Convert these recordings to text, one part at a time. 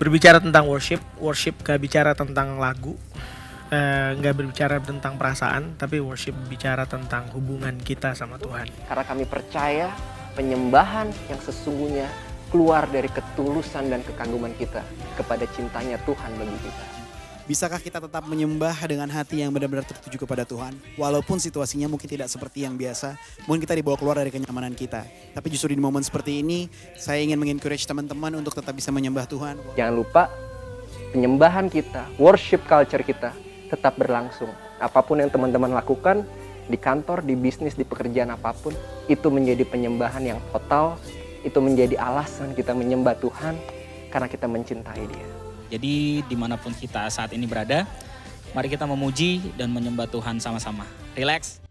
Berbicara tentang worship gak bicara tentang lagu, gak berbicara tentang perasaan, tapi worship bicara tentang hubungan kita sama Tuhan. Karena kami percaya penyembahan yang sesungguhnya keluar dari ketulusan dan kekaguman kita kepada cintanya Tuhan bagi kita. Bisakah kita tetap menyembah dengan hati yang benar-benar tertuju kepada Tuhan? Walaupun situasinya mungkin tidak seperti yang biasa, mungkin kita dibawa keluar dari kenyamanan kita. Tapi justru di momen seperti ini, saya ingin mengencourage teman-teman untuk tetap bisa menyembah Tuhan. Jangan lupa, penyembahan kita, worship culture kita tetap berlangsung. Apapun yang teman-teman lakukan, di kantor, di bisnis, di pekerjaan apapun, itu menjadi penyembahan yang total, itu menjadi alasan kita menyembah Tuhan karena kita mencintai Dia. Jadi dimanapun kita saat ini berada, mari kita memuji dan menyembah Tuhan sama-sama. Relax.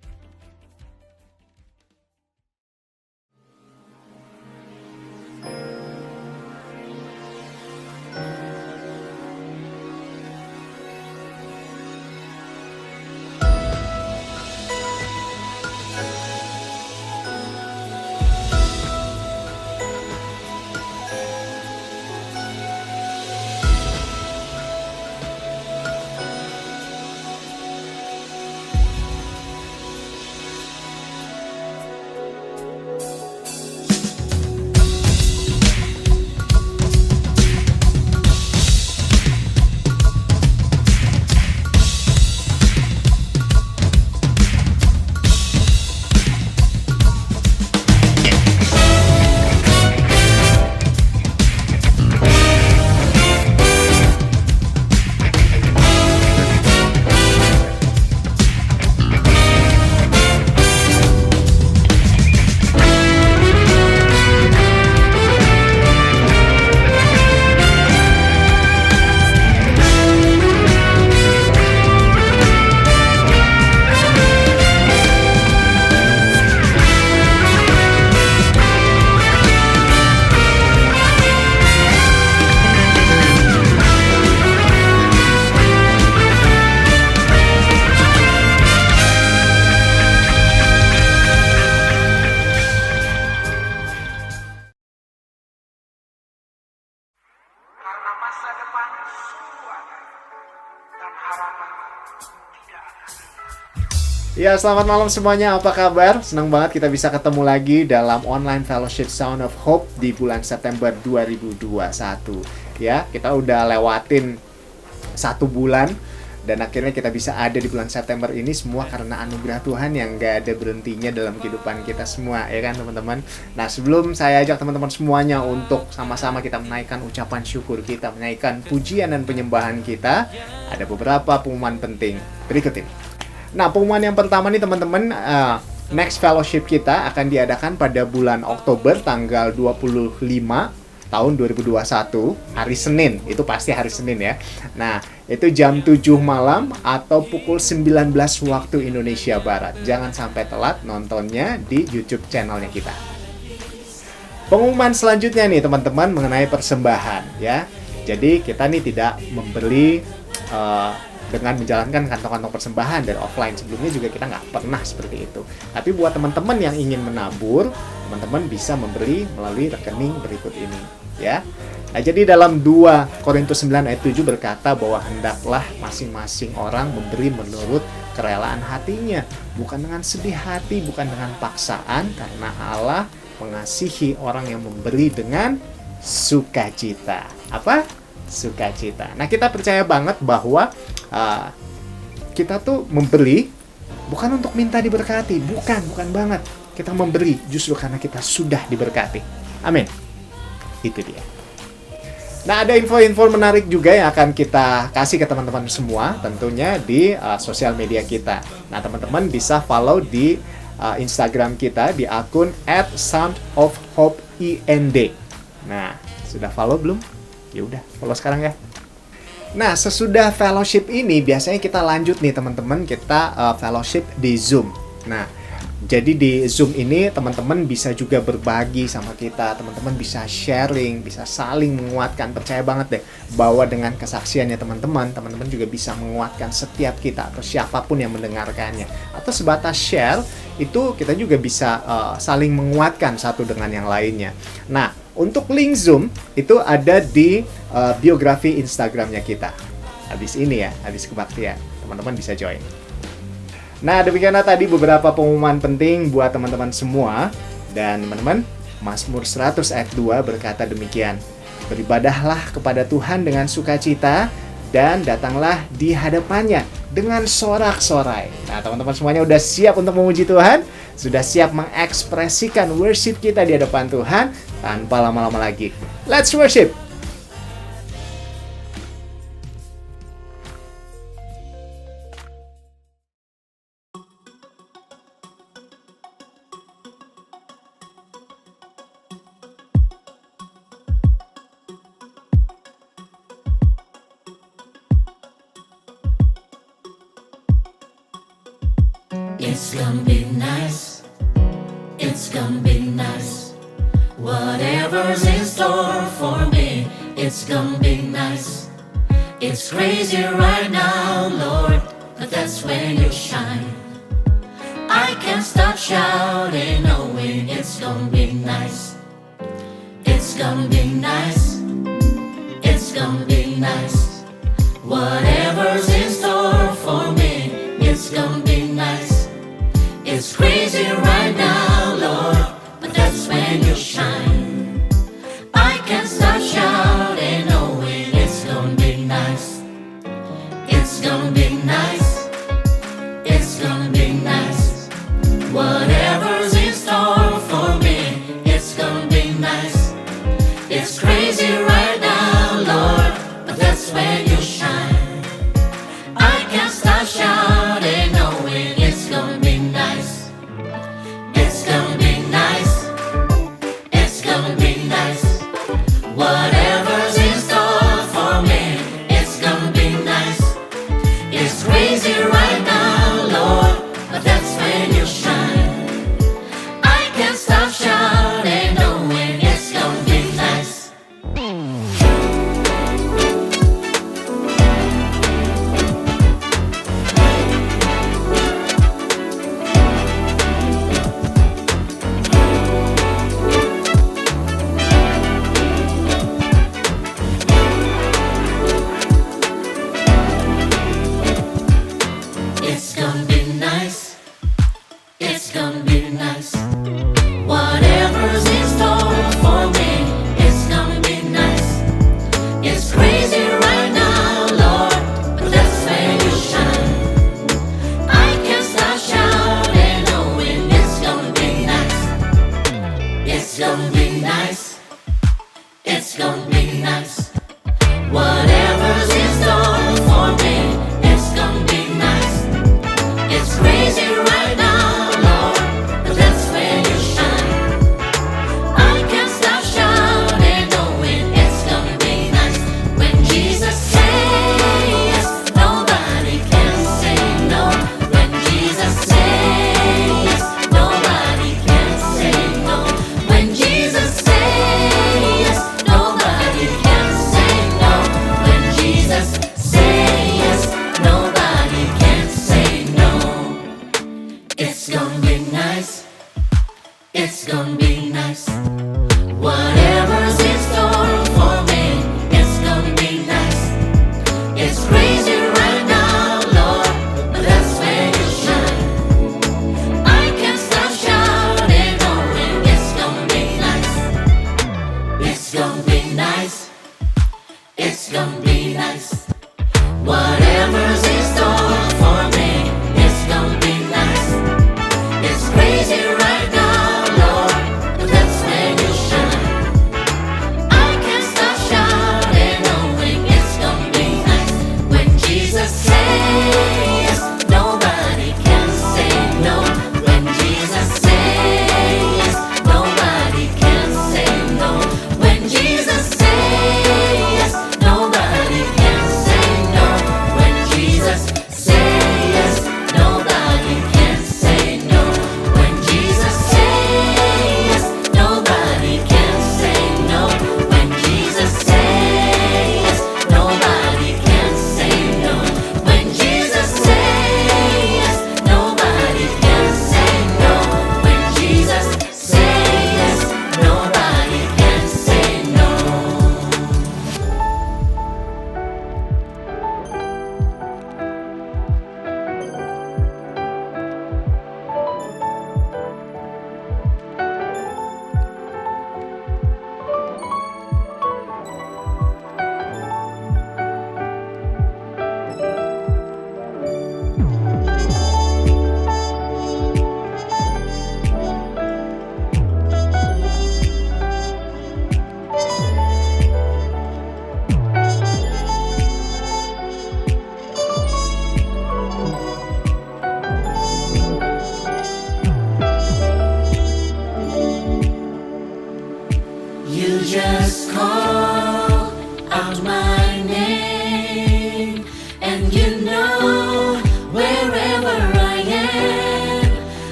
Ya, selamat malam semuanya, apa kabar? Senang banget kita bisa ketemu lagi dalam online fellowship Sound of Hope di bulan September 2021. Ya, kita udah lewatin 1 bulan dan akhirnya kita bisa ada di bulan September ini semua karena anugerah Tuhan yang gak ada berhentinya dalam kehidupan kita semua, ya kan teman-teman? Nah, sebelum saya ajak teman-teman semuanya untuk sama-sama kita menaikkan ucapan syukur kita, menaikkan pujian dan penyembahan kita, ada beberapa pengumuman penting berikut ini. Nah, pengumuman yang pertama nih teman-teman, next fellowship kita akan diadakan pada bulan Oktober tanggal 25 tahun 2021, hari Senin, itu pasti hari Senin ya. Nah, itu jam 7 malam atau pukul 19 waktu Indonesia Barat. Jangan sampai telat nontonnya di YouTube channelnya kita. Pengumuman selanjutnya nih teman-teman mengenai persembahan ya. Jadi kita nih tidak membeli dengan menjalankan kantong-kantong persembahan dari offline. Sebelumnya juga kita nggak pernah seperti itu. Tapi buat teman-teman yang ingin menabur, teman-teman bisa memberi melalui rekening berikut ini, ya. Nah, jadi dalam 2 Korintus 9 ayat 7 berkata bahwa hendaklah masing-masing orang memberi menurut kerelaan hatinya, bukan dengan sedih hati, bukan dengan paksaan, karena Allah mengasihi orang yang memberi dengan sukacita. Apa? Sukacita. Nah, kita percaya banget bahwa kita tuh memberi bukan untuk minta diberkati, bukan banget. Kita memberi justru karena kita sudah diberkati. Amin. Itu dia. Nah, ada info-info menarik juga yang akan kita kasih ke teman-teman semua, tentunya di sosial media kita. Nah, teman-teman bisa follow di Instagram kita di akun @soundofhopeInd. Nah, sudah follow belum? Ya udah, follow sekarang ya. Nah, sesudah fellowship ini biasanya kita lanjut nih teman-teman, kita fellowship di Zoom. Nah, jadi di Zoom ini teman-teman bisa juga berbagi sama kita, teman-teman bisa sharing, bisa saling menguatkan. Percaya banget deh bahwa dengan kesaksiannya teman-teman juga bisa menguatkan setiap kita atau siapapun yang mendengarkannya. Atau sebatas share, itu kita juga bisa saling menguatkan satu dengan yang lainnya. Nah, untuk link Zoom itu ada di biografi Instagramnya kita. Habis ini ya, habis kebaktian, teman-teman bisa join. Nah, demikianlah tadi beberapa pengumuman penting buat teman-teman semua. Dan teman-teman, Mazmur 100 ayat 2 berkata demikian. Beribadahlah kepada Tuhan dengan sukacita dan datanglah di hadapannya dengan sorak-sorai. Nah, teman-teman semuanya udah siap untuk memuji Tuhan? Sudah siap mengekspresikan worship kita di hadapan Tuhan? Tanpa lama-lama lagi, let's worship! It's gonna be nice. It's gonna be nice. Whatever's in store for me, it's gonna be nice. It's crazy right now, Lord, but that's when you shine. I can't stop shouting, knowing it's gonna be nice. It's gonna be nice. It's gonna be nice. Whatever's in store for me, it's gonna be nice. It's crazy right now, Lord, but that's when you shine. I can't stop shouting, knowing it's gonna be nice. It's gonna be nice. It's gonna be nice. Whatever's in store for me, it's gonna be nice. It's crazy right now, Lord, but that's when you shine. I can't stop shouting, knowing it's gonna be nice. It's gonna be nice. It's gonna be nice. Whatever's in store for me, it's gonna be nice. It's crazy right now, Lord, but that's when you shine. I can't stop shouting, knowing it's gonna be nice.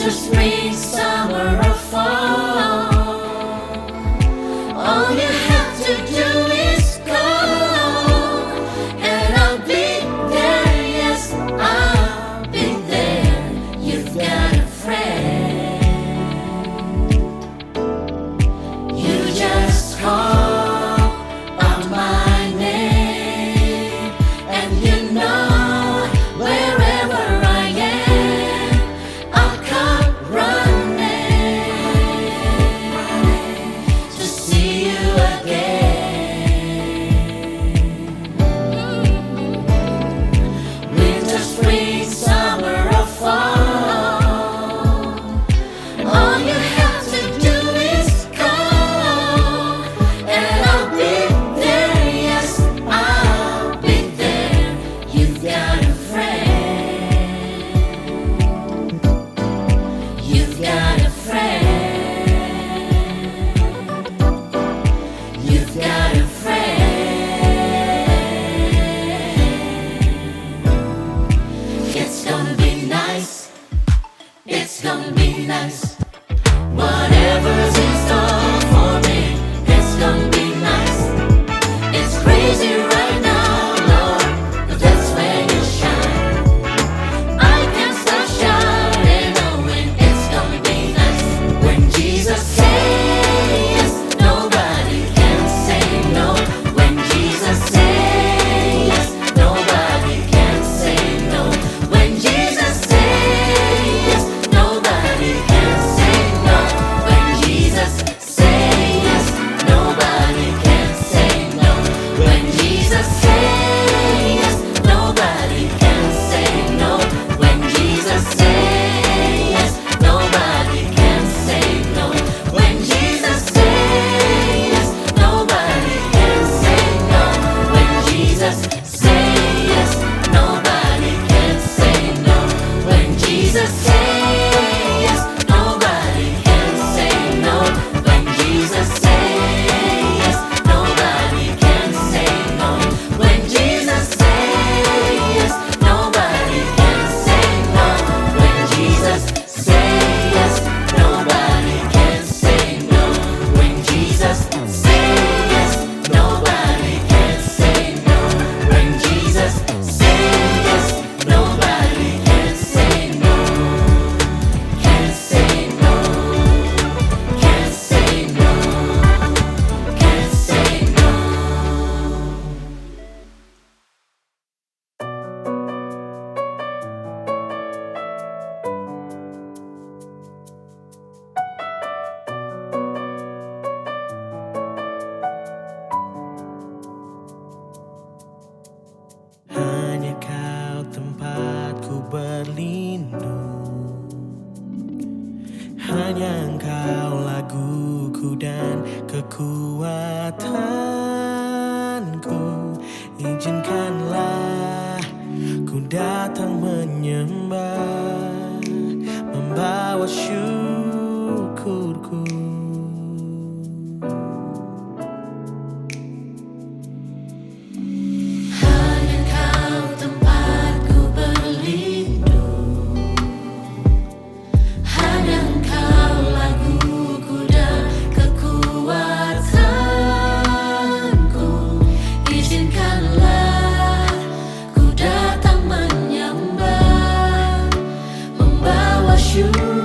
Winter, spring, summer, or fall. All you have to do is call, and I'll be there. Yes, I'll be there. You've got a friend. You just call out my name, and you know wherever I am, I'll come running to see you again. Winter, spring, summer, or fall. All you have to do is call, and I'll be there. Yes, I'll be there. You've got a friend. You've got a friend. You've got a friend. It's gonna be nice. It's gonna be nice. Whatever's in store for me, it's gonna be nice. It's crazy right now, Lord, but that's when you shine. I can't stop shouting, knowing it's gonna be nice. When Jesus says, nobody can say no. When Jesus says, nobody can say no. When Jesus says, nobody can say no. When Jesus says, nobody can say no. When Jesus says, nobody can say no. When Jesus says, nobody can say no. When Jesus says, nobody can say no. When Jesus says, nobody can say no. When Jesus says, nobody can say no. When Jesus says, nobody can say no. When Jesus says, nobody can say no. When Jesus says, nobody can say no. When Jesus says, nobody can say no. When Jesus says, nobody can say no. Can't say no. Can't say no. Can't say no. Hanya kau tempatku berlindung, hanya engkau laguku dan kekuatanku. Izinkanlah ku datang menyembah, membawa syukurku. Hanya kau tempatku berlindung, hanya engkau laguku dan kekuatanku. Izinkanlah ku datang menyembah, membawa syukurku.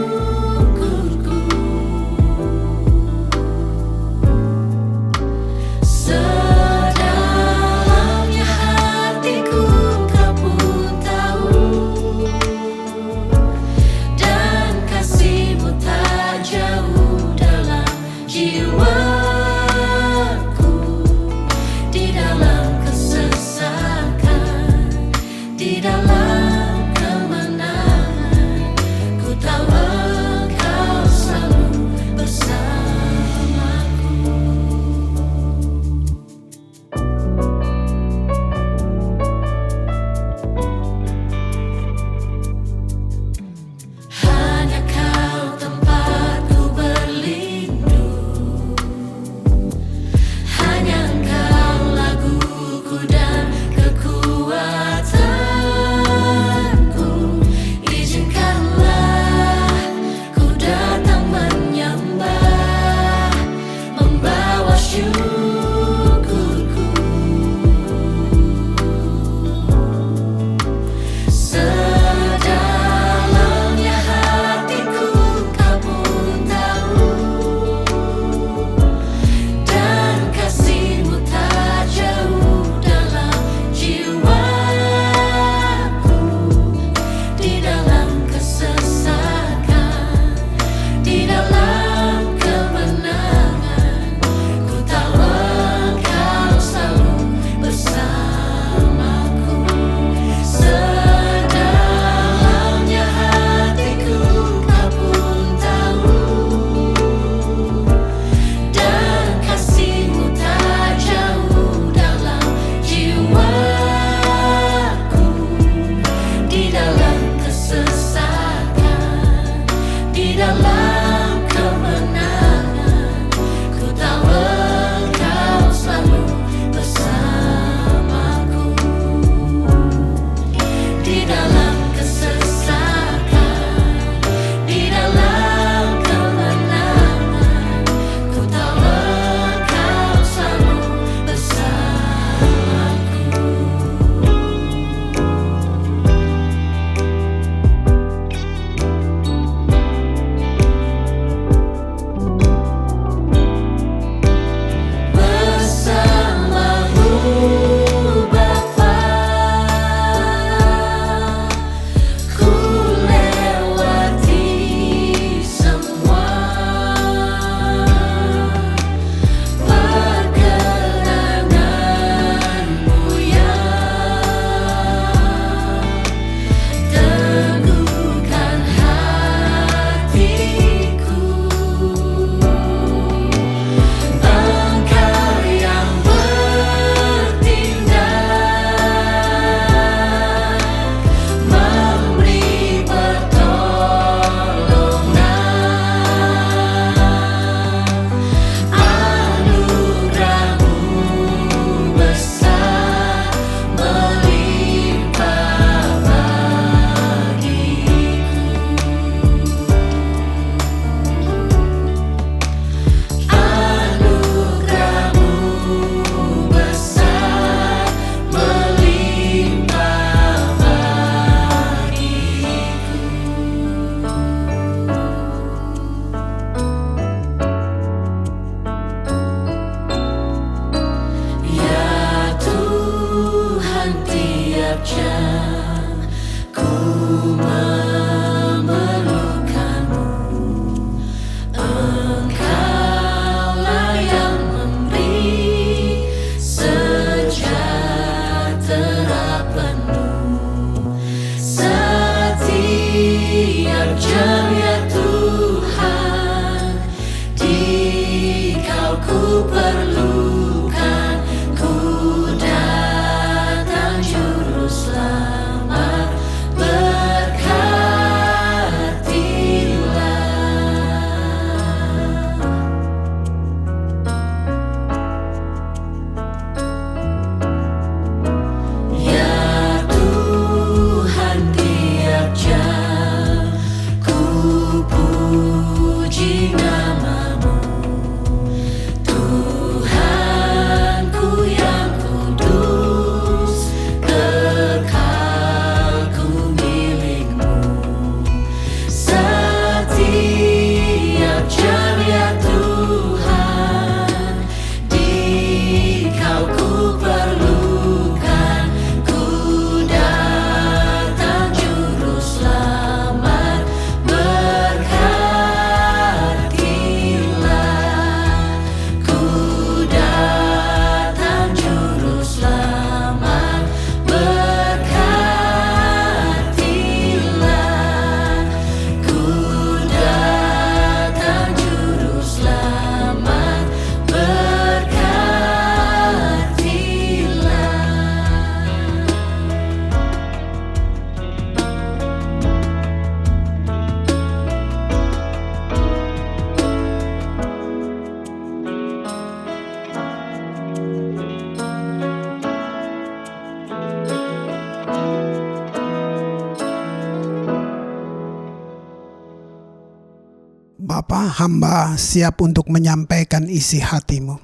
Bapa, hamba siap untuk menyampaikan isi hatimu.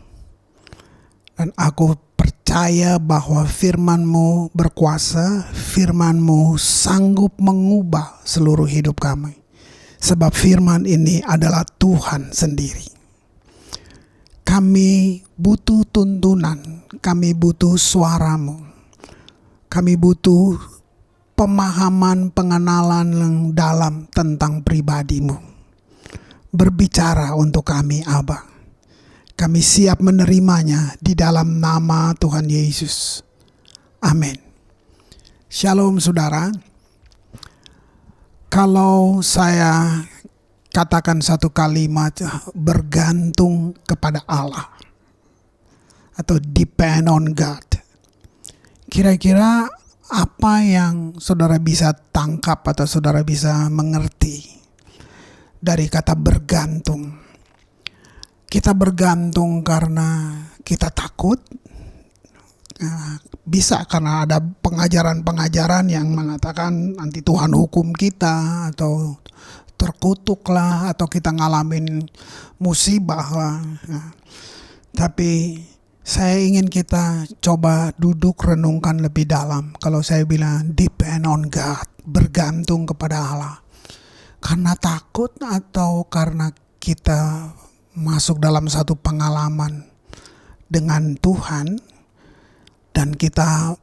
Dan aku percaya bahwa firman-Mu berkuasa, firman-Mu sanggup mengubah seluruh hidup kami. Sebab firman ini adalah Tuhan sendiri. Kami butuh tuntunan, kami butuh suara-Mu. Kami butuh pemahaman, pengenalan yang dalam tentang pribadi-Mu. Berbicara untuk kami, Aba. Kami siap menerimanya di dalam nama Tuhan Yesus. Amin. Shalom saudara. Kalau saya katakan satu kalimat, bergantung kepada Allah atau depend on God, kira-kira apa yang saudara bisa tangkap atau saudara bisa mengerti dari kata bergantung? Kita bergantung karena kita takut. Bisa karena ada pengajaran-pengajaran yang mengatakan nanti Tuhan hukum kita, atau terkutuklah, atau kita ngalamin musibah lah. Tapi saya ingin kita coba duduk renungkan lebih dalam. Kalau saya bilang depend on God, bergantung kepada Allah, karena takut atau karena kita masuk dalam satu pengalaman dengan Tuhan dan kita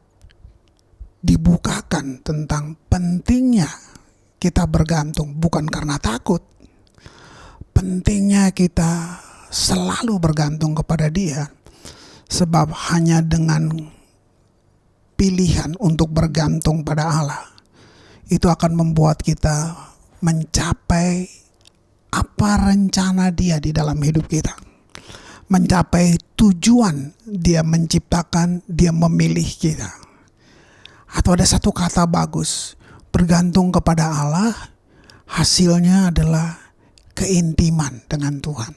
dibukakan tentang pentingnya kita bergantung, bukan karena takut. Pentingnya kita selalu bergantung kepada Dia, sebab hanya dengan pilihan untuk bergantung pada Allah itu akan membuat kita mencapai apa rencana Dia di dalam hidup kita, mencapai tujuan Dia menciptakan, Dia memilih kita. Atau ada satu kata bagus, bergantung kepada Allah, hasilnya adalah keintiman dengan Tuhan.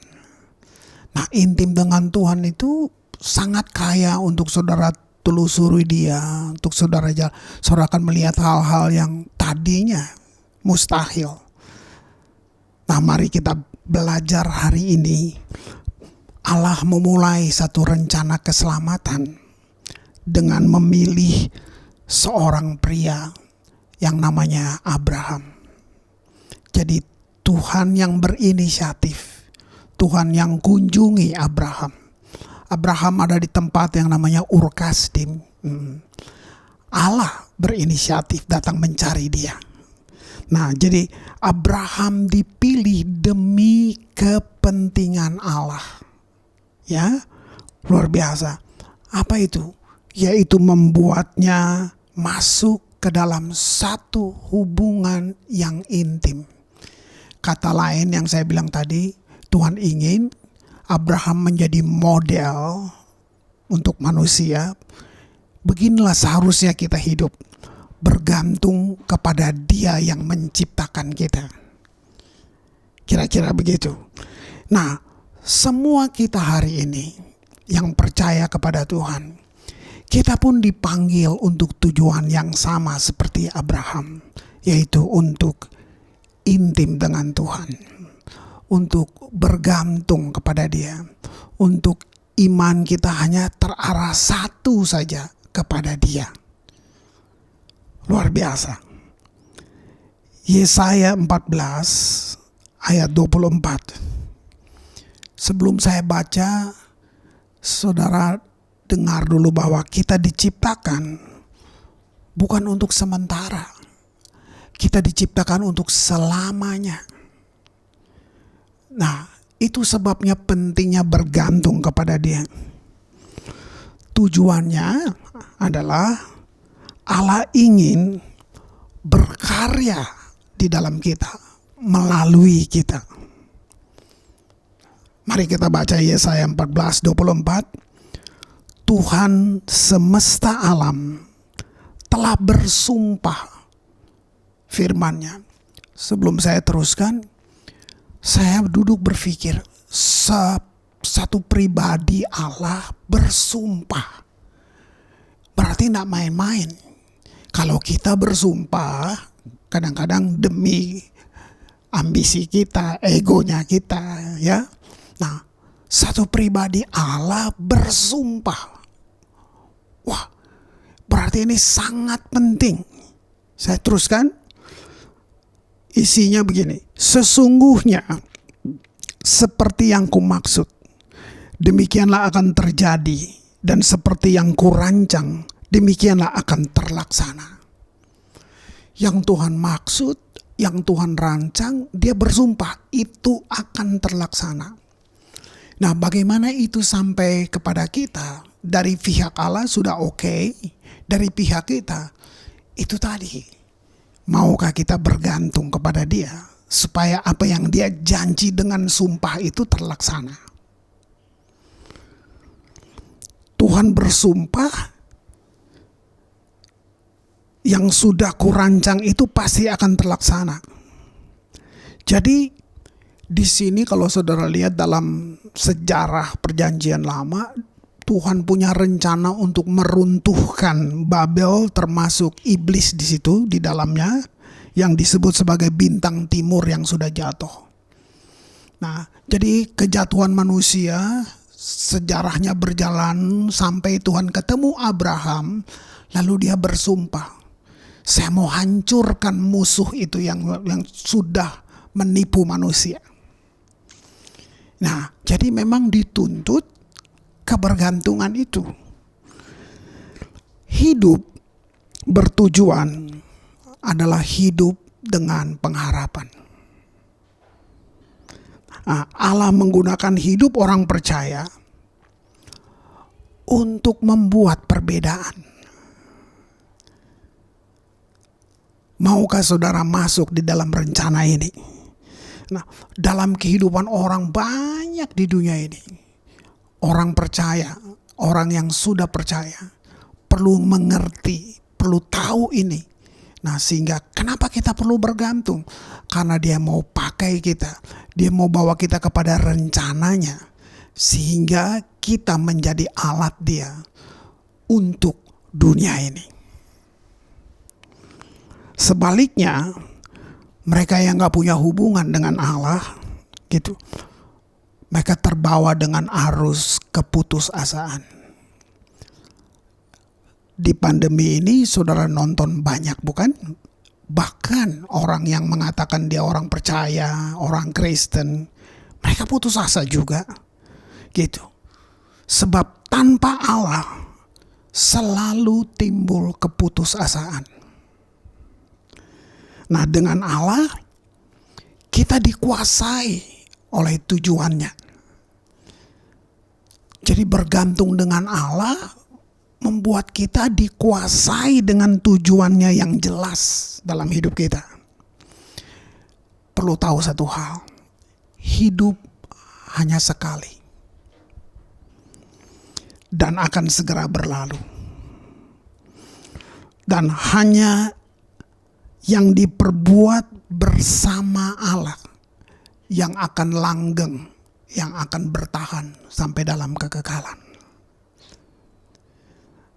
Nah, intim dengan Tuhan itu sangat kaya untuk saudara telusuri Dia, untuk saudara akan melihat hal-hal yang tadinya mustahil. Nah, mari kita belajar hari ini. Allah memulai satu rencana keselamatan dengan memilih seorang pria yang namanya Abraham. Jadi Tuhan yang berinisiatif, Tuhan yang kunjungi Abraham. Abraham ada di tempat yang namanya Ur Kasdim. Allah berinisiatif datang mencari dia. Nah, jadi Abraham dipilih demi kepentingan Allah. Ya, luar biasa. Apa itu? Yaitu membuatnya masuk ke dalam satu hubungan yang intim. Kata lain yang saya bilang tadi, Tuhan ingin Abraham menjadi model untuk manusia. Beginilah seharusnya kita hidup, bergantung kepada Dia yang menciptakan kita. Kira-kira begitu. Nah, semua kita hari ini yang percaya kepada Tuhan, kita pun dipanggil untuk tujuan yang sama seperti Abraham, yaitu untuk intim dengan Tuhan, untuk bergantung kepada Dia, untuk iman kita hanya terarah satu saja kepada Dia. Luar biasa. Yesaya 14 ayat 24. Sebelum saya baca, saudara dengar dulu bahwa kita diciptakan bukan untuk sementara. Kita diciptakan untuk selamanya. Nah, itu sebabnya pentingnya bergantung kepada Dia. Tujuannya adalah Allah ingin berkarya di dalam kita, melalui kita. Mari kita baca Yesaya 14:24. Tuhan semesta alam telah bersumpah firman-Nya. Sebelum saya teruskan, saya duduk berpikir, satu pribadi Allah bersumpah. Berarti tidak main-main. Kalau kita bersumpah, kadang-kadang demi ambisi kita, egonya kita, ya. Nah, satu pribadi Allah bersumpah. Wah, berarti ini sangat penting. Saya teruskan. Isinya begini, sesungguhnya seperti yang kumaksud, demikianlah akan terjadi, dan seperti yang kurancang, demikianlah akan terlaksana. Yang Tuhan maksud, yang Tuhan rancang, dia bersumpah, itu akan terlaksana. Nah, bagaimana itu sampai kepada kita? Dari pihak Allah sudah oke, dari pihak kita, itu tadi. Maukah kita bergantung kepada dia supaya apa yang dia janji dengan sumpah itu terlaksana? Tuhan bersumpah, yang sudah kurancang itu pasti akan terlaksana. Jadi di sini kalau saudara lihat dalam sejarah Perjanjian Lama, Tuhan punya rencana untuk meruntuhkan Babel, termasuk iblis di situ di dalamnya, yang disebut sebagai bintang timur yang sudah jatuh. Nah, jadi kejatuhan manusia, sejarahnya berjalan sampai Tuhan ketemu Abraham, lalu dia bersumpah, saya mau hancurkan musuh itu yang sudah menipu manusia. Nah, jadi memang dituntut kebergantungan itu. Hidup bertujuan adalah hidup dengan pengharapan. Nah, Allah menggunakan hidup orang percaya untuk membuat perbedaan. Maukah saudara masuk di dalam rencana ini? Nah, dalam kehidupan orang banyak di dunia ini, orang percaya, orang yang sudah percaya, perlu mengerti, perlu tahu ini. Nah, sehingga kenapa kita perlu bergantung? Karena dia mau pakai kita, dia mau bawa kita kepada rencananya, sehingga kita menjadi alat dia untuk dunia ini. Sebaliknya, mereka yang gak punya hubungan dengan Allah, gitu, mereka terbawa dengan arus keputusasaan. Di pandemi ini saudara nonton banyak, bukan? Bahkan orang yang mengatakan dia orang percaya, orang Kristen, mereka putus asa juga, gitu. Sebab tanpa Allah selalu timbul keputusasaan. Nah, dengan Allah kita dikuasai oleh tujuannya. Jadi bergantung dengan Allah membuat kita dikuasai dengan tujuannya yang jelas dalam hidup kita. Perlu tahu satu hal, hidup hanya sekali dan akan segera berlalu. Dan hanya yang diperbuat bersama Allah yang akan langgeng, yang akan bertahan sampai dalam kekekalan.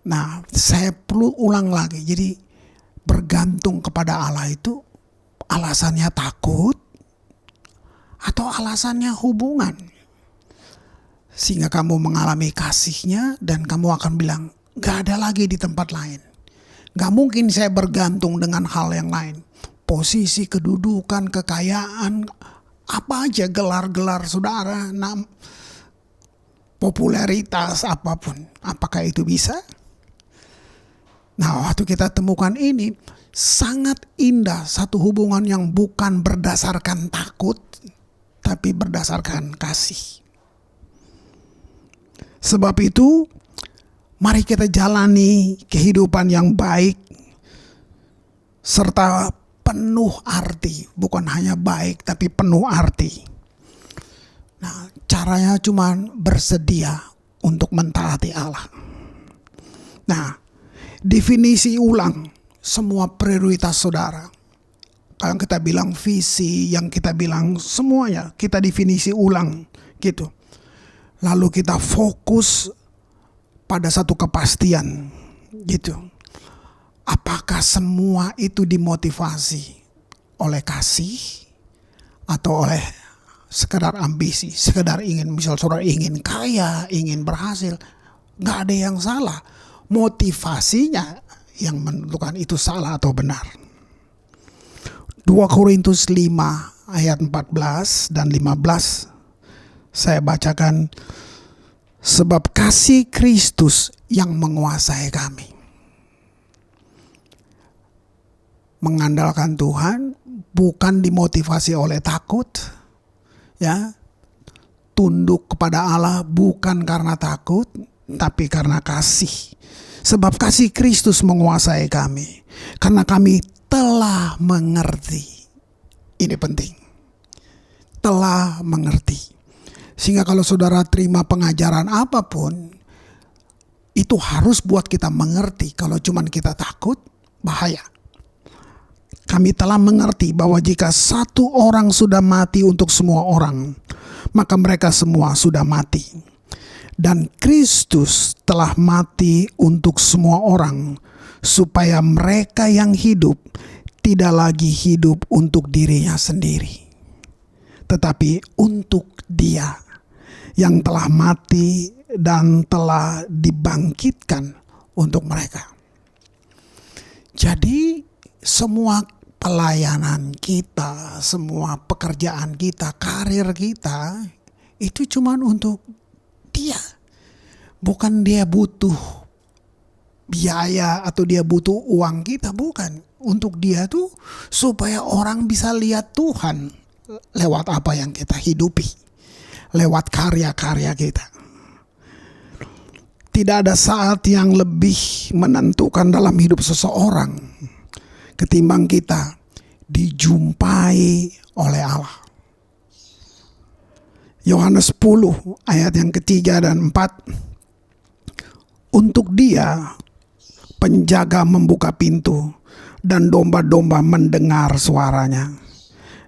Nah, saya perlu ulang lagi. Jadi bergantung kepada Allah itu alasannya takut atau alasannya hubungan. Sehingga kamu mengalami kasihnya dan kamu akan bilang, gak ada lagi di tempat lain. Gak mungkin saya bergantung dengan hal yang lain. Posisi, kedudukan, kekayaan, apa aja gelar-gelar saudara, popularitas apapun. Apakah itu bisa? Nah, waktu kita temukan ini, sangat indah satu hubungan yang bukan berdasarkan takut, tapi berdasarkan kasih. Sebab itu, mari kita jalani kehidupan yang baik, serta penuh arti, bukan hanya baik, tapi penuh arti. Nah, caranya cuma bersedia untuk mentaati Allah. Nah, definisi ulang semua prioritas saudara. Yang kita bilang visi, yang kita bilang semuanya, kita definisi ulang gitu. Lalu kita fokus pada satu kepastian gitu. Apakah semua itu dimotivasi oleh kasih atau oleh sekedar ambisi, sekedar ingin, misal saudara ingin kaya, ingin berhasil, nggak ada yang salah. Motivasinya yang menentukan itu salah atau benar. 2 Korintus 5 ayat 14 dan 15 saya bacakan. Sebab kasih Kristus yang menguasai kami. Mengandalkan Tuhan bukan dimotivasi oleh takut, ya. Tunduk kepada Allah bukan karena takut, tapi karena kasih. Sebab kasih Kristus menguasai kami, karena kami telah mengerti. Ini penting. Telah mengerti. Sehingga kalau saudara terima pengajaran apapun, itu harus buat kita mengerti. Kalau cuman kita takut, bahaya. Kami telah mengerti bahwa jika satu orang sudah mati untuk semua orang, maka mereka semua sudah mati. Dan Kristus telah mati untuk semua orang, supaya mereka yang hidup tidak lagi hidup untuk dirinya sendiri, tetapi untuk Dia yang telah mati dan telah dibangkitkan untuk mereka. Jadi semua pelayanan kita, semua pekerjaan kita, karir kita, itu cuma untuk Dia. Bukan Dia butuh biaya atau Dia butuh uang kita, bukan. Untuk Dia tuh supaya orang bisa lihat Tuhan lewat apa yang kita hidupi, lewat karya-karya kita. Tidak ada saat yang lebih menentukan dalam hidup seseorang ketimbang kita dijumpai oleh Allah. Yohanes 10 ayat yang ketiga dan 4. Untuk Dia penjaga membuka pintu dan domba-domba mendengar suaranya.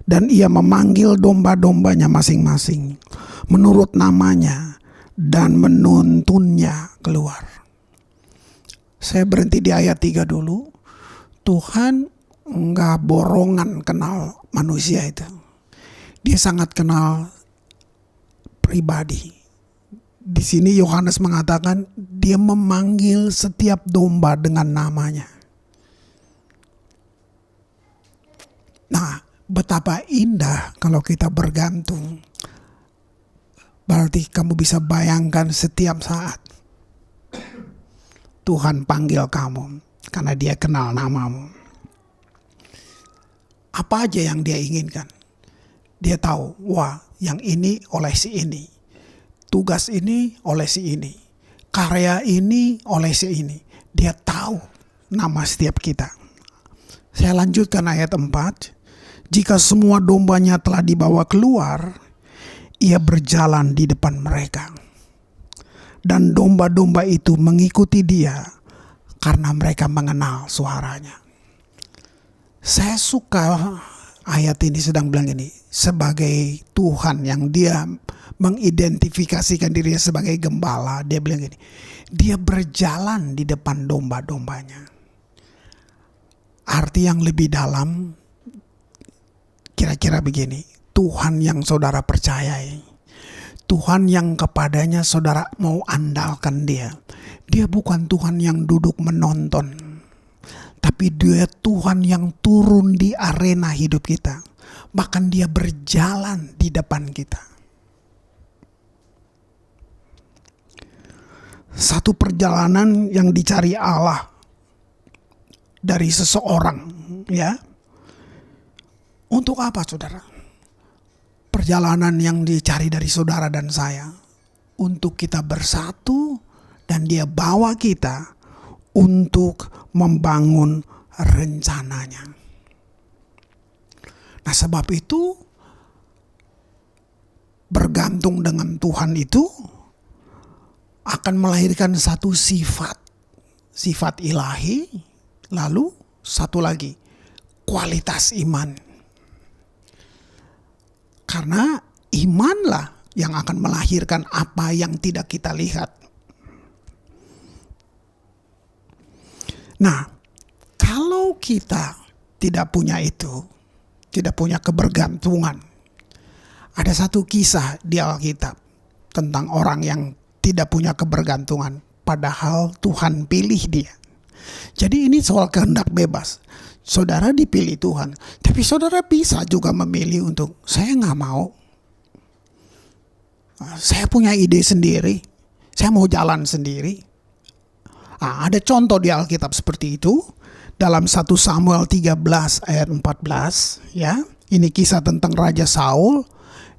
Dan Ia memanggil domba-dombanya masing-masing menurut namanya dan menuntunnya keluar. Saya berhenti di ayat 3 dulu. Tuhan enggak borongan kenal manusia itu. Dia sangat kenal pribadi. Di sini Yohanes mengatakan Dia memanggil setiap domba dengan namanya. Nah, betapa indah kalau kita bergantung. Berarti kamu bisa bayangkan setiap saat Tuhan panggil kamu karena Dia kenal namamu. Apa aja yang Dia inginkan, Dia tahu, wah yang ini oleh si ini, tugas ini oleh si ini, karya ini oleh si ini. Dia tahu nama setiap kita. Saya lanjutkan ayat 4. Jika semua dombanya telah dibawa keluar, Ia berjalan di depan mereka. Dan domba-domba itu mengikuti Dia karena mereka mengenal suaranya. Saya suka ayat ini sedang bilang ini. Sebagai Tuhan yang Dia mengidentifikasikan dirinya sebagai gembala. Dia bilang ini. Dia berjalan di depan domba-dombanya. Arti yang lebih dalam kira-kira begini. Tuhan yang saudara percayai, Tuhan yang kepadanya saudara mau andalkan Dia. Dia bukan Tuhan yang duduk menonton, tapi Dia Tuhan yang turun di arena hidup kita. Bahkan Dia berjalan di depan kita. Satu perjalanan yang dicari Allah dari seseorang, ya. Untuk apa, saudara? Perjalanan yang dicari dari saudara dan saya untuk kita bersatu dan Dia bawa kita untuk membangun rencananya. Nah, sebab itu bergantung dengan Tuhan itu akan melahirkan satu sifat ilahi, lalu satu lagi kualitas iman. Karena imanlah yang akan melahirkan apa yang tidak kita lihat. Nah, kalau kita tidak punya itu, tidak punya kebergantungan Ada satu kisah di Alkitab tentang orang yang tidak punya kebergantungan, padahal Tuhan pilih dia. Jadi ini soal kehendak bebas. Saudara dipilih Tuhan, tapi saudara bisa juga memilih untuk, saya nggak mau. Saya punya ide sendiri, saya mau jalan sendiri. Ada contoh di Alkitab seperti itu. Dalam 1 Samuel 13 ayat 14, ya. Ini kisah tentang Raja Saul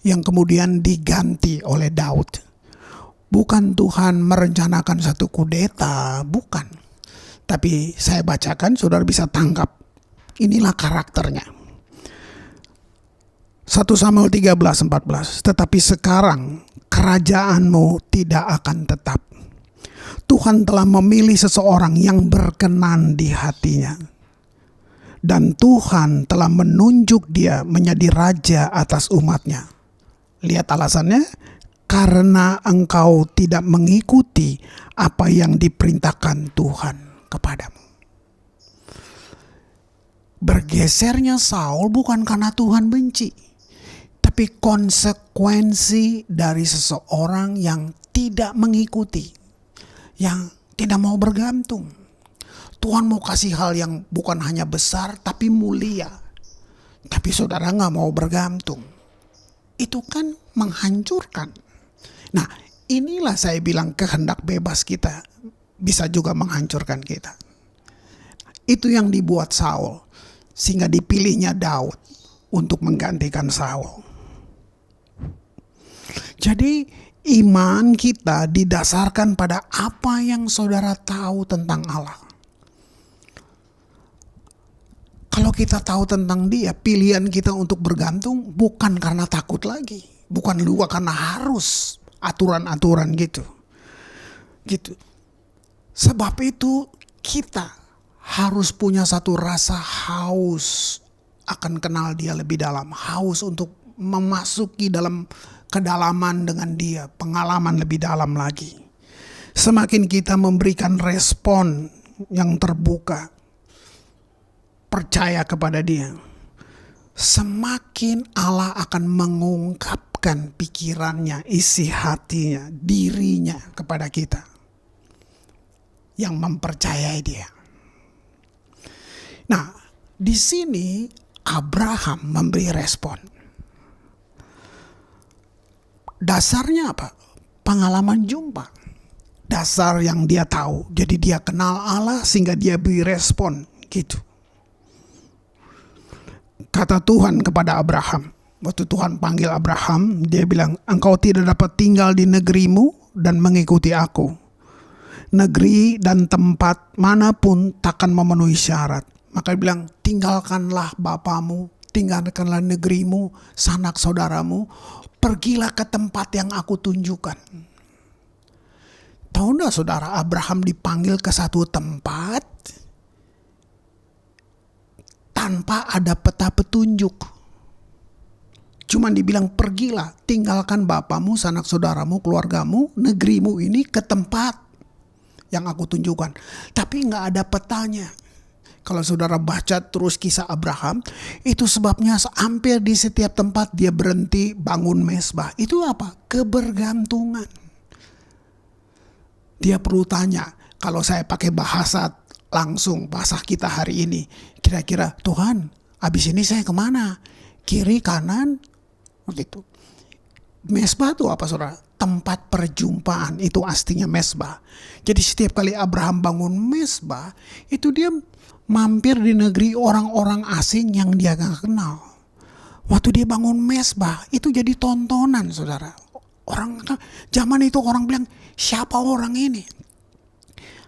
yang kemudian diganti oleh Daud. Bukan Tuhan merencanakan satu kudeta, bukan. Tapi saya bacakan, saudara bisa tangkap. Inilah karakternya. 1 Samuel 13:14. Tetapi sekarang kerajaanmu tidak akan tetap. Tuhan telah memilih seseorang yang berkenan di hatinya. Dan Tuhan telah menunjuk dia menjadi raja atas umatnya. Lihat alasannya, karena engkau tidak mengikuti apa yang diperintahkan Tuhan kepadamu. Bergesernya Saul bukan karena Tuhan benci, tapi konsekuensi dari seseorang yang tidak mengikuti, yang tidak mau bergantung. Tuhan mau kasih hal yang bukan hanya besar tapi mulia, tapi saudara gak mau bergantung. Itu kan menghancurkan. Nah, inilah saya bilang kehendak bebas kita bisa juga menghancurkan kita. Itu yang dibuat Saul, sehingga dipilihnya Daud untuk menggantikan Saul. Jadi iman kita didasarkan pada apa yang saudara tahu tentang Allah. Kalau kita tahu tentang dia, pilihan kita untuk bergantung bukan karena takut lagi, bukan juga karena harus aturan-aturan gitu. Sebab itu kita harus punya satu rasa haus akan kenal dia lebih dalam, haus untuk memasuki dalam kedalaman dengan dia, pengalaman lebih dalam lagi. Semakin kita memberikan respon yang terbuka, percaya kepada dia, semakin Allah akan mengungkapkan pikirannya, isi hatinya, dirinya kepada kita yang mempercayai dia. Nah, di sini Abraham memberi respon. Dasarnya apa? Pengalaman jumpa. Dasar yang dia tahu. Jadi dia kenal Allah sehingga dia beri respon gitu. Kata Tuhan kepada Abraham, waktu Tuhan panggil Abraham, dia bilang, engkau tidak dapat tinggal di negerimu dan mengikuti aku. Negeri dan tempat manapun takkan memenuhi syarat. Maka dia bilang, tinggalkanlah bapamu, tinggalkanlah negerimu, sanak saudaramu, pergilah ke tempat yang aku tunjukkan. Tahu enggak saudara, Abraham dipanggil ke satu tempat tanpa ada peta petunjuk. Cuman dibilang pergilah, tinggalkan bapamu, sanak saudaramu, keluargamu, negerimu ini ke tempat yang aku tunjukkan. Tapi nggak ada petanya. Kalau saudara baca terus kisah Abraham, itu sebabnya hampir di setiap tempat dia berhenti bangun mezbah. Itu apa? Kebergantungan. Dia perlu tanya, kalau saya pakai bahasa langsung, bahasa kita hari ini, kira-kira Tuhan, habis ini saya kemana? Kiri, kanan? Begitu. Mezbah itu apa saudara? Tempat perjumpaan, itu aslinya mezbah. Jadi setiap kali Abraham bangun mezbah, itu dia mampir di negeri orang-orang asing yang dia gak kenal. Waktu dia bangun mezbah, itu jadi tontonan saudara. Orang zaman itu orang bilang, siapa orang ini?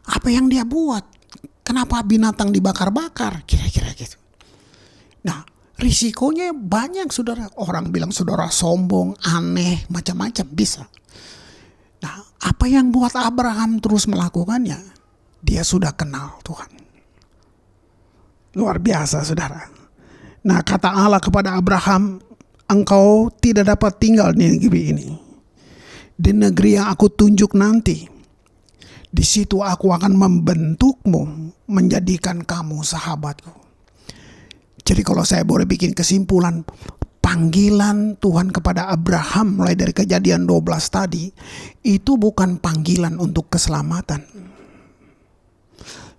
Apa yang dia buat? Kenapa binatang dibakar-bakar? Kira-kira gitu. Nah, risikonya banyak saudara. Orang bilang saudara sombong, aneh, macam-macam bisa. Nah, apa yang buat Abraham terus melakukannya? Dia sudah kenal Tuhan. Luar biasa saudara. Nah, kata Allah kepada Abraham, engkau tidak dapat tinggal di negeri ini. Di negeri yang aku tunjuk nanti. Di situ aku akan membentukmu, menjadikan kamu sahabatku. Jadi kalau saya boleh bikin kesimpulan, panggilan Tuhan kepada Abraham mulai dari Kejadian 12 tadi itu bukan panggilan untuk keselamatan,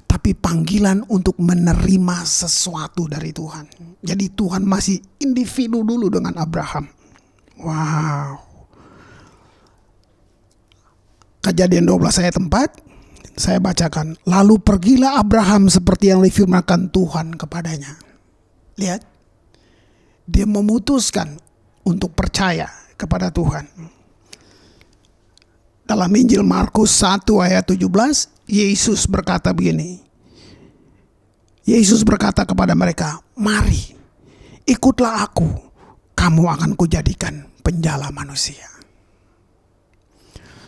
tapi panggilan untuk menerima sesuatu dari Tuhan. Jadi Tuhan masih individu dulu dengan Abraham. Wow. Kejadian 12 ayat 4 saya bacakan. Lalu pergilah Abraham seperti yang difirmankan Tuhan kepadanya. Lihat, dia memutuskan untuk percaya kepada Tuhan. Dalam Injil Markus 1 ayat 17, Yesus berkata begini. Yesus berkata kepada mereka, mari, ikutlah aku, kamu akan kujadikan penjala manusia.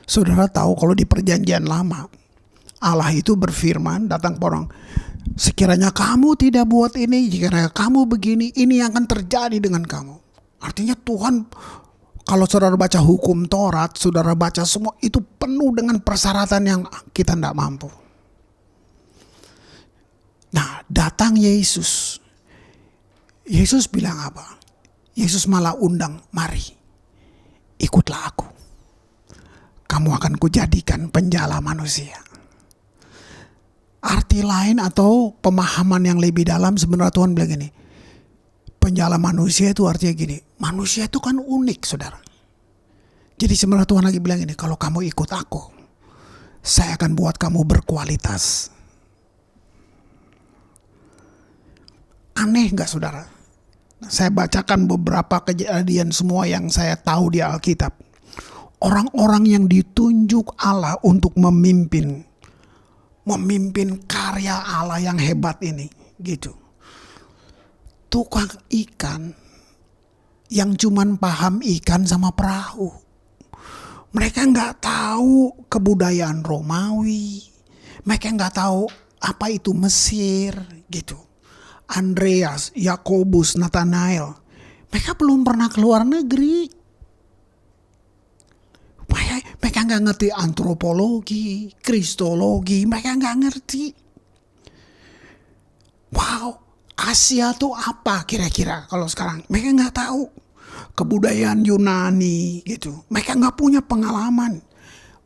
Saudara tahu kalau di perjanjian lama, Allah itu berfirman datang ke orang, sekiranya kamu tidak buat ini, jika kamu begini, ini yang akan terjadi dengan kamu. Artinya Tuhan, kalau saudara baca hukum Taurat, saudara baca semua, itu penuh dengan persyaratan yang kita tidak mampu. Nah, datang Yesus. Yesus bilang apa? Yesus malah undang, mari, ikutlah aku. Kamu akan kujadikan penjala manusia. Arti lain atau pemahaman yang lebih dalam sebenarnya Tuhan bilang gini. Penjala manusia itu artinya gini. Manusia itu kan unik, saudara. Jadi sebenarnya Tuhan lagi bilang gini. Kalau kamu ikut aku, saya akan buat kamu berkualitas. Aneh gak, saudara? Saya bacakan beberapa kejadian semua yang saya tahu di Alkitab. Orang-orang yang ditunjuk Allah untuk memimpin karya Allah yang hebat ini, gitu. Tukang ikan yang cuman paham ikan sama perahu. Mereka nggak tahu kebudayaan Romawi, mereka nggak tahu apa itu Mesir, gitu. Andreas, Yakobus, Nathanael, mereka belum pernah keluar negeri. Mereka nggak ngerti antropologi, kristologi, mereka nggak ngerti. Wow, Asia tuh apa kira-kira kalau sekarang? Mereka nggak tahu. Kebudayaan Yunani gitu, mereka nggak punya pengalaman.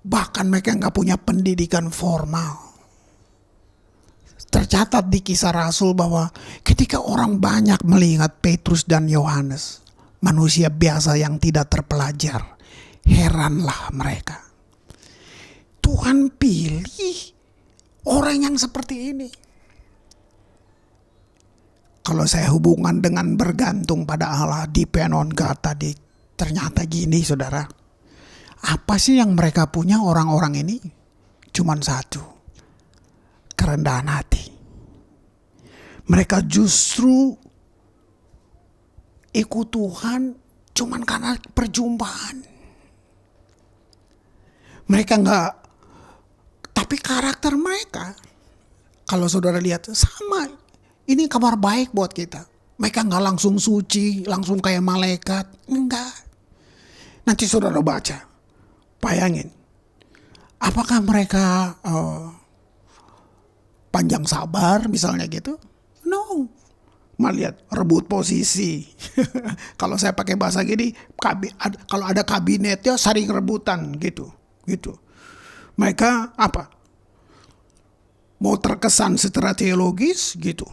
Bahkan mereka nggak punya pendidikan formal. Tercatat di Kisah Rasul bahwa ketika orang banyak melihat Petrus dan Yohanes, manusia biasa yang tidak terpelajar, heranlah mereka. Tuhan pilih orang yang seperti ini. Kalau saya hubungan dengan bergantung pada Allah di Penon God tadi, ternyata gini, saudara. Apa sih yang mereka punya orang-orang ini? Cuman satu, kerendahan hati. Mereka justru ikut Tuhan cuman karena perjumpaan. Mereka enggak, tapi karakter mereka, kalau saudara lihat, sama. Ini kabar baik buat kita. Mereka enggak langsung suci, langsung kayak malaikat. Enggak. Nanti saudara baca, bayangin. Apakah mereka panjang sabar misalnya gitu? No. Malah lihat rebut posisi. Kalau saya pakai bahasa gini, kalau ada kabinetnya saling rebutan gitu. Mereka apa? Mau terkesan secara teologis gitu.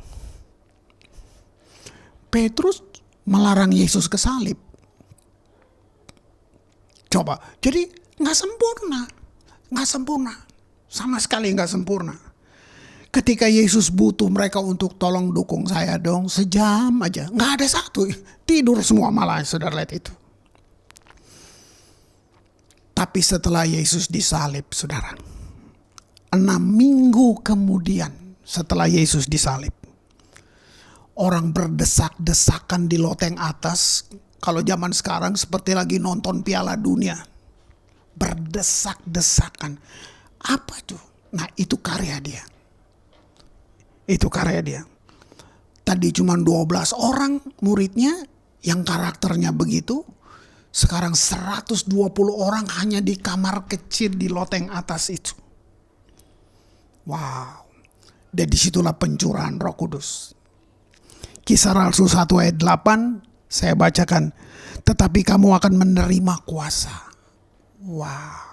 Petrus melarang Yesus ke salib. Coba, jadi nggak sempurna, sama sekali nggak sempurna. Ketika Yesus butuh mereka untuk tolong dukung saya dong, sejam aja, nggak ada satu, tidur semua malah, saudara lihat itu. Tapi setelah Yesus disalib, saudara, 6 minggu kemudian setelah Yesus disalib, orang berdesak-desakan di loteng atas. Kalau zaman sekarang seperti lagi nonton Piala Dunia, berdesak-desakan. Apa itu? Nah, itu karya dia. Tadi cuma 12 orang muridnya yang karakternya begitu. Sekarang 120 orang hanya di kamar kecil di loteng atas itu. Wow. Dan disitulah pencurahan Roh Kudus. Kisah Rasul 1 ayat 8 Saya bacakan, tetapi kamu akan menerima kuasa. Wow.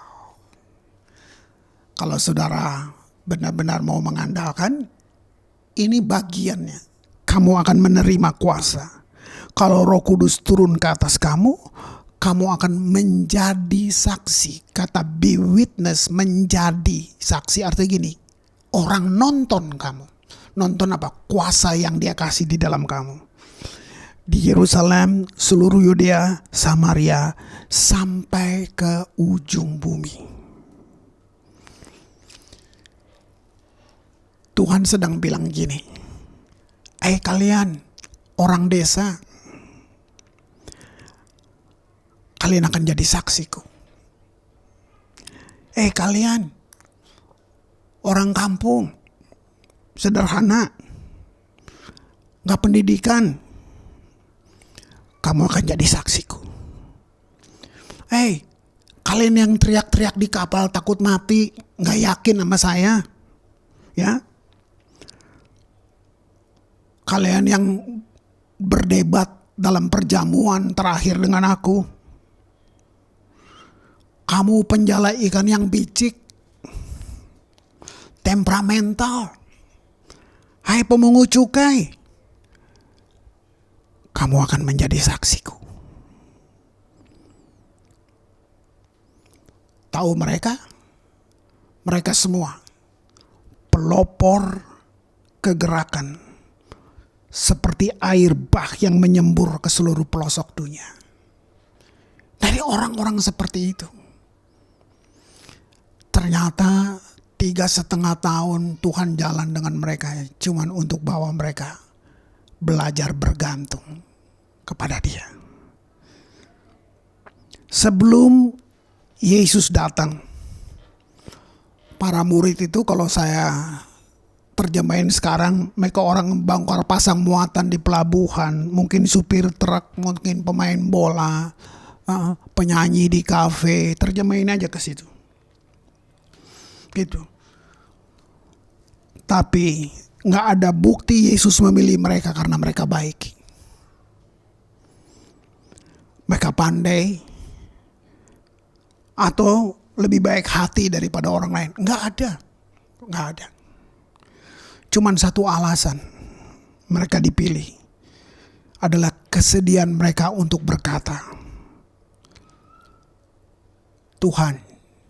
Kalau saudara benar-benar mau mengandalkan, ini bagiannya. Kamu akan menerima kuasa. Kalau Roh Kudus turun ke atas kamu, kamu akan menjadi saksi. Kata be witness, menjadi saksi artinya gini. Orang nonton kamu. Nonton apa? Kuasa yang dia kasih di dalam kamu. Di Yerusalem, seluruh Yudea, Samaria, sampai ke ujung bumi. Tuhan sedang bilang gini, kalian orang desa, kalian akan jadi saksiku. Kalian orang kampung, sederhana, gak pendidikan, kamu akan jadi saksiku. Kalian yang teriak-teriak di kapal takut mati, gak yakin sama saya, ya. Kalian yang berdebat dalam perjamuan terakhir dengan aku, kamu penjala ikan yang bicik, temperamental, hai pemungut cukai, kamu akan menjadi saksiku. Tahu mereka? Mereka semua pelopor kegerakan seperti air bah yang menyembur ke seluruh pelosok dunia. Dari orang-orang seperti itu. Ternyata 3,5 tahun Tuhan jalan dengan mereka cuman untuk bawa mereka belajar bergantung kepada Dia. Sebelum Yesus datang, para murid itu kalau saya terjemahin sekarang, mereka orang bongkar pasang muatan di pelabuhan, mungkin supir truk, mungkin pemain bola, penyanyi di kafe, terjemahin aja ke situ. Gitu. Tapi nggak ada bukti Yesus memilih mereka karena mereka baik. Mereka pandai atau lebih baik hati daripada orang lain. Nggak ada. Cuman satu alasan mereka dipilih adalah kesediaan mereka untuk berkata, Tuhan,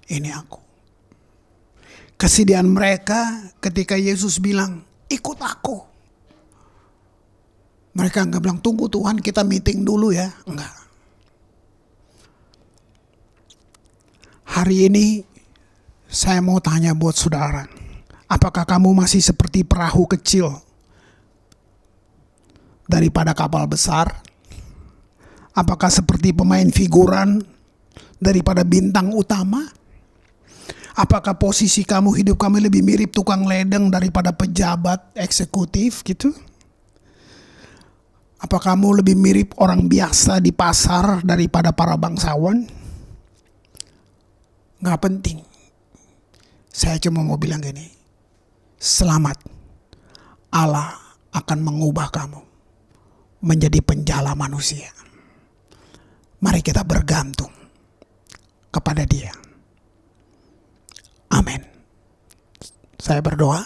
ini aku. Kesediaan mereka ketika Yesus bilang, ikut aku. Mereka enggak bilang, tunggu Tuhan kita meeting dulu ya. Enggak. Hari ini saya mau tanya buat saudara. Apakah kamu masih seperti perahu kecil daripada kapal besar? Apakah seperti pemain figuran daripada bintang utama? Apakah posisi kamu, hidup kamu lebih mirip tukang ledeng daripada pejabat eksekutif gitu? Apa kamu lebih mirip orang biasa di pasar daripada para bangsawan? Gak penting. Saya cuma mau bilang gini, selamat. Allah akan mengubah kamu menjadi penjala manusia. Mari kita bergantung kepada Dia. Amin. Saya berdoa,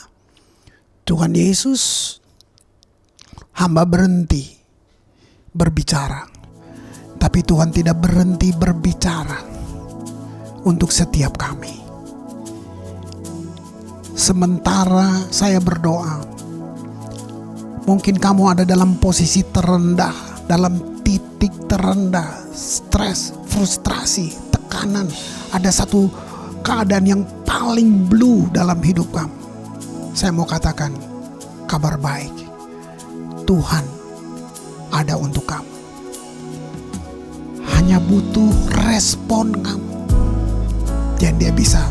Tuhan Yesus, hamba berhenti berbicara, tapi Tuhan tidak berhenti berbicara untuk setiap kami. Sementara saya berdoa, mungkin kamu ada dalam posisi terendah, dalam titik terendah, stres, frustrasi, tekanan, ada satu keadaan yang paling blue dalam hidup kamu. Saya mau katakan kabar baik. Tuhan ada untuk kamu. Hanya butuh respon kamu. Dan Dia bisa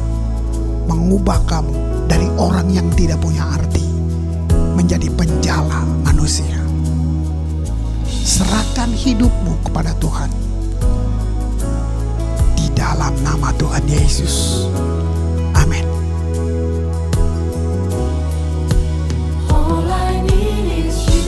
mengubah kamu dari orang yang tidak punya arti menjadi penjala manusia. Serahkan hidupmu kepada Tuhan. Dalam nama Tuhan Yesus. Amin. All I need is you.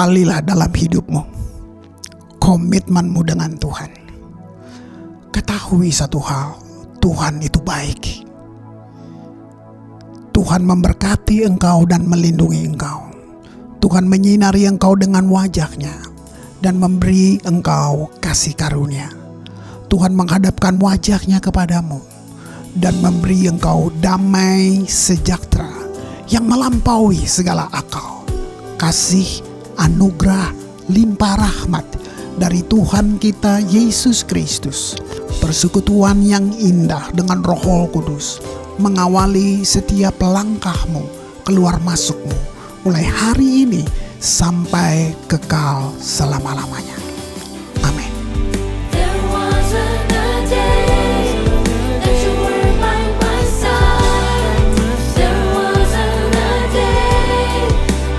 kembalilah dalam hidupmu, komitmenmu dengan Tuhan. Ketahui satu hal, Tuhan itu baik. Tuhan memberkati engkau dan melindungi engkau. Tuhan menyinari engkau dengan wajah-Nya dan memberi engkau kasih karunia. Tuhan menghadapkan wajah-Nya kepadamu dan memberi engkau damai sejahtera yang melampaui segala akal. Kasih, anugerah, limpah rahmat dari Tuhan kita Yesus Kristus, persekutuan yang indah dengan Roh Kudus mengawali setiap langkahmu, keluar masukmu, mulai hari ini sampai kekal selama-lamanya. Amin. There wasn't a day that you were by my side. There wasn't a day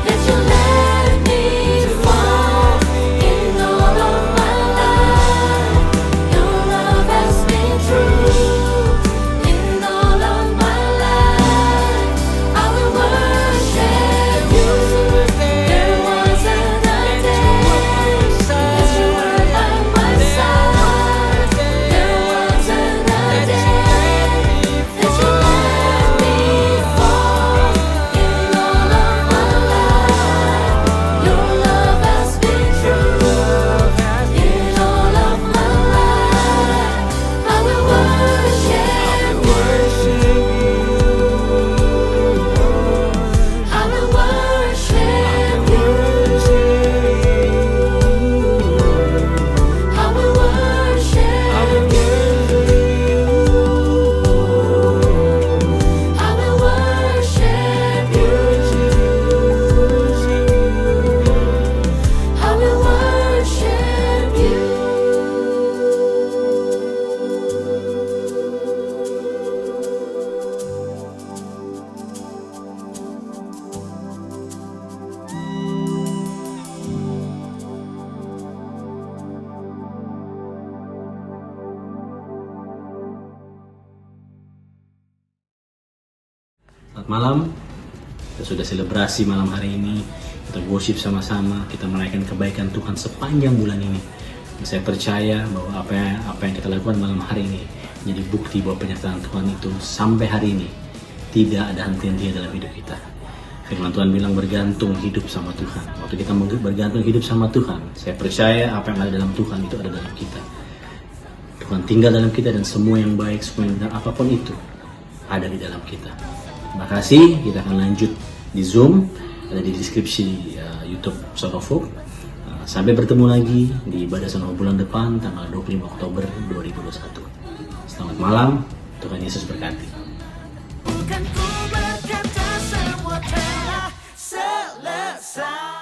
that you let me fall. In all of my life, your love has been true. In all of my life, I will worship you. There wasn't a day that you were by my side. There wasn't a day that you let me fall. In all of my life, your love has been true. In all of my life, I will worship you. I will worship you. I will worship you. I will worship you. I will worship Selamat malam, kita sudah selebrasi malam hari ini. Kita worship sama-sama, kita merayakan kebaikan Tuhan sepanjang bulan ini. Dan saya percaya bahwa apa yang kita lakukan malam hari ini menjadi bukti bahwa penyertaan Tuhan itu sampai hari ini tidak ada henti-hentinya dalam hidup kita. Firman Tuhan bilang bergantung hidup sama Tuhan. Waktu kita bergantung hidup sama Tuhan, saya percaya apa yang ada dalam Tuhan itu ada dalam kita. Tuhan tinggal dalam kita dan semua yang baik, semua yang benar, apapun itu ada di dalam kita. Terima kasih, kita akan lanjut di Zoom, ada di deskripsi YouTube Sound of Hope. Sampai bertemu lagi di ibadah Sound of Hope bulan depan, tanggal 25 Oktober 2021. Selamat malam, Tuhan Yesus berkati. Bukan ku berkata semua telah selesai.